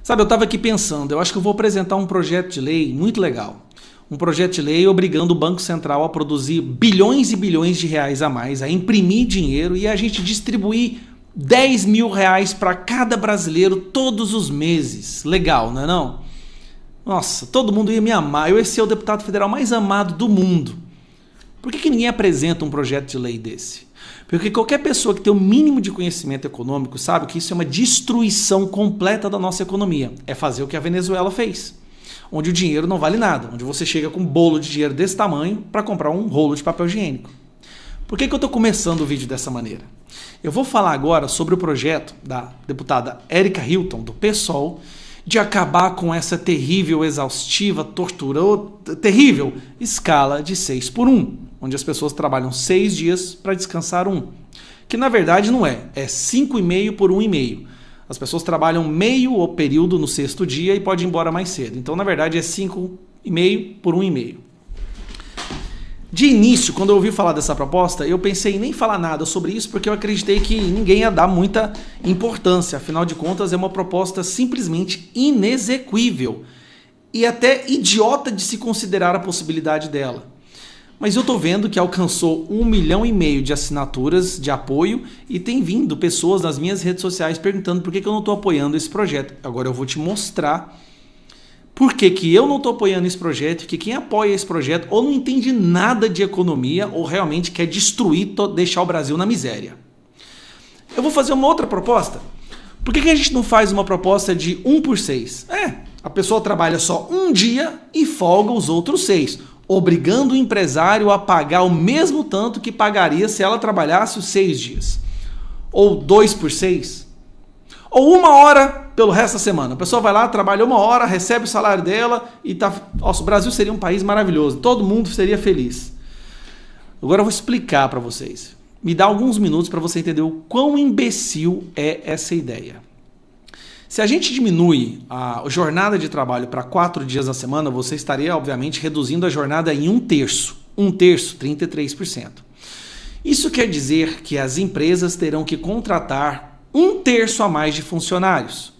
Sabe, eu estava aqui pensando, eu acho que eu vou apresentar um projeto de lei muito legal. Um projeto de lei obrigando o Banco Central a produzir bilhões e bilhões de reais a mais, a imprimir dinheiro e a gente distribuir 10 mil reais para cada brasileiro todos os meses. Legal, não é não? Nossa, todo mundo ia me amar. Eu ia ser o deputado federal mais amado do mundo. Por que ninguém apresenta um projeto de lei desse? Porque qualquer pessoa que tem o mínimo de conhecimento econômico sabe que isso é uma destruição completa da nossa economia. É fazer o que a Venezuela fez, onde o dinheiro não vale nada, onde você chega com um bolo de dinheiro desse tamanho para comprar um rolo de papel higiênico. Por que eu estou começando o vídeo dessa maneira? Eu vou falar agora sobre o projeto da deputada Érica Hilton, do PSOL, de acabar com essa terrível, exaustiva, terrível escala de 6x1, onde as pessoas trabalham 6 dias para descansar 1. Que na verdade não é 5,5 por 1,5. As pessoas trabalham meio o período no 6º dia e podem ir embora mais cedo. Então na verdade é 5,5 por 1,5. De início, quando eu ouvi falar dessa proposta, eu pensei em nem falar nada sobre isso porque eu acreditei que ninguém ia dar muita importância. Afinal de contas, é uma proposta simplesmente inexequível e até idiota de se considerar a possibilidade dela. Mas eu tô vendo que alcançou 1,5 milhão de assinaturas de apoio e tem vindo pessoas nas minhas redes sociais perguntando por que eu não estou apoiando esse projeto. Agora eu vou te mostrar por que eu não estou apoiando esse projeto, que quem apoia esse projeto ou não entende nada de economia ou realmente quer destruir, deixar o Brasil na miséria. Eu vou fazer uma outra proposta. Por que a gente não faz uma proposta de 1 por 6? A pessoa trabalha só um dia e folga os outros 6, obrigando o empresário a pagar o mesmo tanto que pagaria se ela trabalhasse os 6 dias. Ou 2 por 6. Ou 1 hora pelo resto da semana. A pessoa vai lá, trabalha 1 hora, recebe o salário dela e tá... Nossa, o Brasil seria um país maravilhoso. Todo mundo seria feliz. Agora eu vou explicar para vocês. Me dá alguns minutos para você entender o quão imbecil é essa ideia. Se a gente diminui a jornada de trabalho para 4 dias na semana, você estaria, obviamente, reduzindo a jornada em 1/3. 1/3, 33%. Isso quer dizer que as empresas terão que contratar 1/3 a mais de funcionários.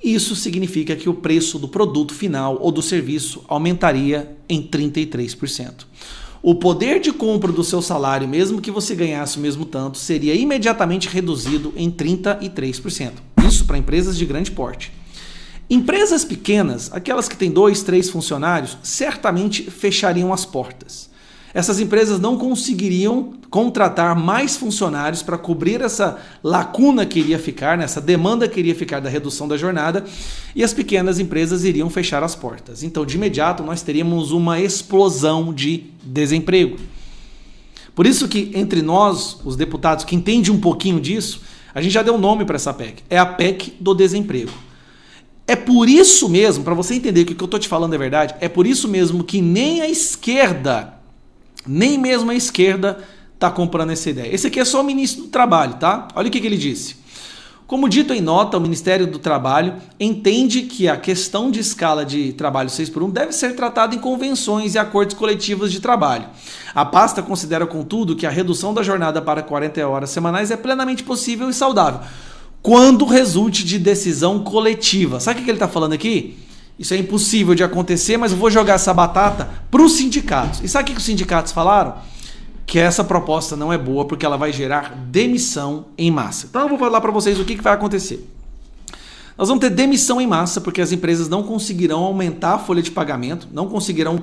Isso significa que o preço do produto final ou do serviço aumentaria em 33%. O poder de compra do seu salário, mesmo que você ganhasse o mesmo tanto, seria imediatamente reduzido em 33%. Isso para empresas de grande porte. Empresas pequenas, aquelas que têm 2, 3 funcionários, certamente fechariam as portas. Essas empresas não conseguiriam contratar mais funcionários para cobrir essa lacuna que iria ficar, essa demanda que iria ficar da redução da jornada, e as pequenas empresas iriam fechar as portas. Então, de imediato, nós teríamos uma explosão de desemprego. Por isso que, entre nós, os deputados que entendem um pouquinho disso, a gente já deu um nome para essa PEC. É a PEC do desemprego. É por isso mesmo, para você entender que o que eu estou te falando é verdade, é por isso mesmo que nem mesmo a esquerda está comprando essa ideia. Esse aqui é só o ministro do Trabalho, tá? Olha o que ele disse. Como dito em nota, o Ministério do Trabalho entende que a questão de escala de trabalho 6x1 deve ser tratada em convenções e acordos coletivos de trabalho. A pasta considera, contudo, que a redução da jornada para 40 horas semanais é plenamente possível e saudável, quando resulte de decisão coletiva. Sabe o que ele está falando aqui? Isso é impossível de acontecer, mas eu vou jogar essa batata para os sindicatos. E sabe o que os sindicatos falaram? Que essa proposta não é boa porque ela vai gerar demissão em massa. Então eu vou falar para vocês o que vai acontecer. Nós vamos ter demissão em massa porque as empresas não conseguirão aumentar a folha de pagamento, não conseguirão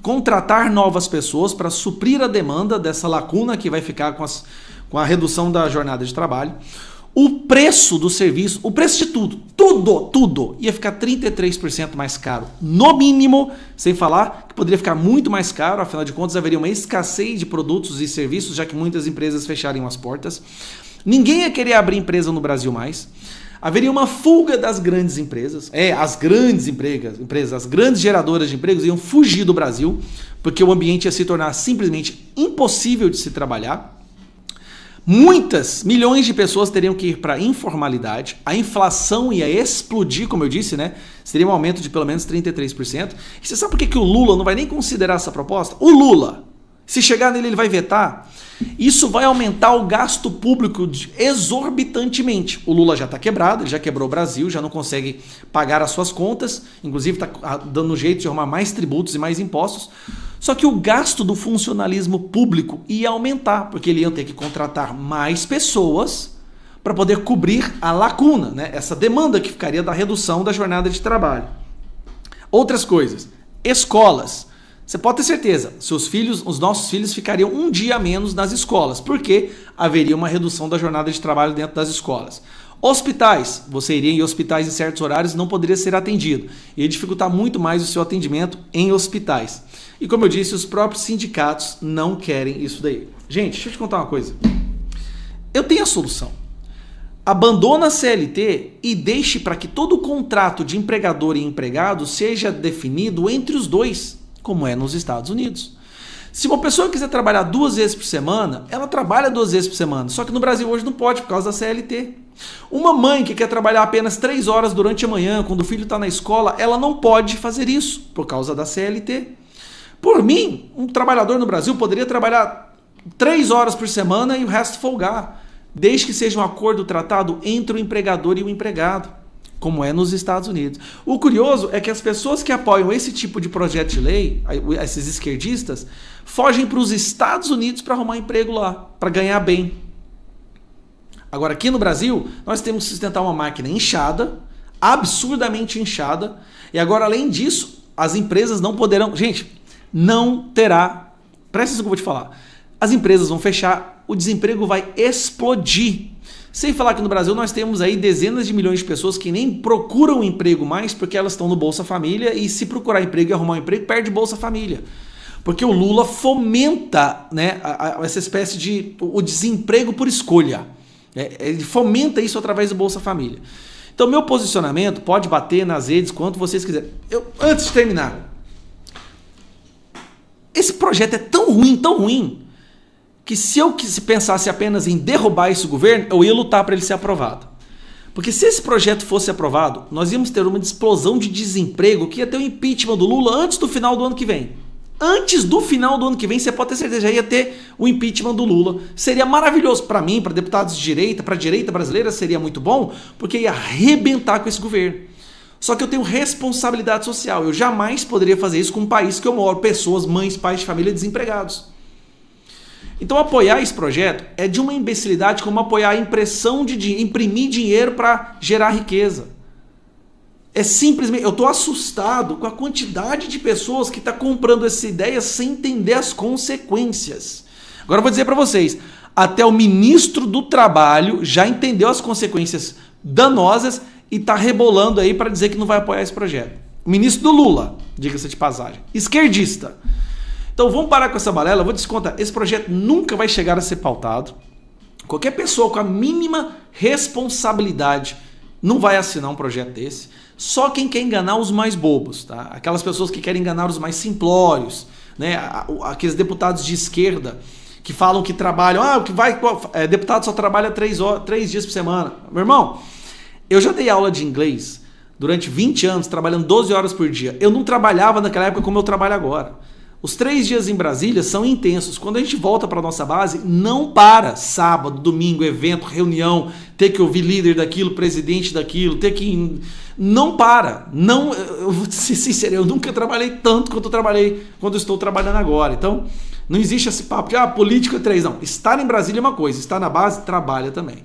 contratar novas pessoas para suprir a demanda dessa lacuna que vai ficar com a redução da jornada de trabalho. O preço do serviço, o preço de tudo, ia ficar 33% mais caro, no mínimo, sem falar que poderia ficar muito mais caro, afinal de contas haveria uma escassez de produtos e serviços, já que muitas empresas fechariam as portas. Ninguém ia querer abrir empresa no Brasil mais. Haveria uma fuga das grandes empresas, as grandes empresas, as grandes geradoras de empregos iam fugir do Brasil, porque o ambiente ia se tornar simplesmente impossível de se trabalhar. Milhões de pessoas teriam que ir para a informalidade, a inflação ia explodir, como eu disse, né? Seria um aumento de pelo menos 33%. E você sabe por que o Lula não vai nem considerar essa proposta? O Lula, Se chegar nele, ele vai vetar. Isso vai aumentar o gasto público exorbitantemente. O Lula já está quebrado, ele já quebrou o Brasil, já não consegue pagar as suas contas, inclusive está dando jeito de arrumar mais tributos e mais impostos. Só que o gasto do funcionalismo público ia aumentar, porque ele ia ter que contratar mais pessoas para poder cobrir a lacuna, né? Essa demanda que ficaria da redução da jornada de trabalho. Outras coisas, escolas. Você pode ter certeza, os nossos filhos ficariam um dia a menos nas escolas, porque haveria uma redução da jornada de trabalho dentro das escolas. Hospitais, você iria em hospitais em certos horários e não poderia ser atendido. Ia dificultar muito mais o seu atendimento em hospitais. E como eu disse, os próprios sindicatos não querem isso daí. Gente, deixa eu te contar uma coisa. Eu tenho a solução. Abandona a CLT e deixe para que todo o contrato de empregador e empregado seja definido entre os dois, como é nos Estados Unidos. Se uma pessoa quiser trabalhar 2 vezes por semana, ela trabalha 2 vezes por semana. Só que no Brasil hoje não pode por causa da CLT. Uma mãe que quer trabalhar apenas 3 horas durante a manhã, quando o filho está na escola, ela não pode fazer isso por causa da CLT. Por mim, um trabalhador no Brasil poderia trabalhar 3 horas por semana e o resto folgar, desde que seja um acordo tratado entre o empregador e o empregado, como é nos Estados Unidos. O curioso é que as pessoas que apoiam esse tipo de projeto de lei, esses esquerdistas, fogem para os Estados Unidos para arrumar emprego lá, para ganhar bem. Agora, aqui no Brasil, nós temos que sustentar uma máquina inchada, absurdamente inchada, e agora, além disso, as empresas não poderão... Gente, não terá... Presta atenção que eu vou te falar. As empresas vão fechar, o desemprego vai explodir. Sem falar que no Brasil nós temos aí dezenas de milhões de pessoas que nem procuram emprego mais porque elas estão no Bolsa Família e se procurar emprego e arrumar um emprego, perde Bolsa Família. Porque o Lula fomenta, né, essa espécie de o desemprego por escolha. Ele fomenta isso através do Bolsa Família. Então meu posicionamento pode bater nas redes quanto vocês quiserem. Antes de terminar, esse projeto é tão ruim, que se eu pensasse apenas em derrubar esse governo, eu ia lutar para ele ser aprovado. Porque se esse projeto fosse aprovado, nós íamos ter uma explosão de desemprego que ia ter o impeachment do Lula antes do final do ano que vem. Antes do final do ano que vem, você pode ter certeza, já ia ter o impeachment do Lula. Seria maravilhoso para mim, para deputados de direita, para a direita brasileira, seria muito bom, porque ia arrebentar com esse governo. Só que eu tenho responsabilidade social. Eu jamais poderia fazer isso com um país que eu moro, pessoas, mães, pais de família desempregados. Então apoiar esse projeto é de uma imbecilidade como apoiar a impressão de imprimir dinheiro para gerar riqueza. É simplesmente... Eu estou assustado com a quantidade de pessoas que está comprando essa ideia sem entender as consequências. Agora eu vou dizer para vocês, até o ministro do Trabalho já entendeu as consequências danosas e está rebolando aí para dizer que não vai apoiar esse projeto. O ministro do Lula, diga-se de passagem, esquerdista. Então vamos parar com essa balela, eu vou te contar, esse projeto nunca vai chegar a ser pautado. Qualquer pessoa com a mínima responsabilidade não vai assinar um projeto desse. Só quem quer enganar os mais bobos, tá? Aquelas pessoas que querem enganar os mais simplórios, né? Aqueles deputados de esquerda que falam que trabalham, deputado só trabalha 3 dias por semana. Meu irmão, eu já dei aula de inglês durante 20 anos, trabalhando 12 horas por dia. Eu não trabalhava naquela época como eu trabalho agora. Os 3 dias em Brasília são intensos. Quando a gente volta para a nossa base, não para. Sábado, domingo, evento, reunião, ter que ouvir líder daquilo, presidente daquilo, ter que... Não para. Não, eu vou ser sincero, eu nunca trabalhei tanto quanto eu trabalhei quando eu estou trabalhando agora. Então, não existe esse papo de político é 3. Não, estar em Brasília é uma coisa, estar na base, trabalha também.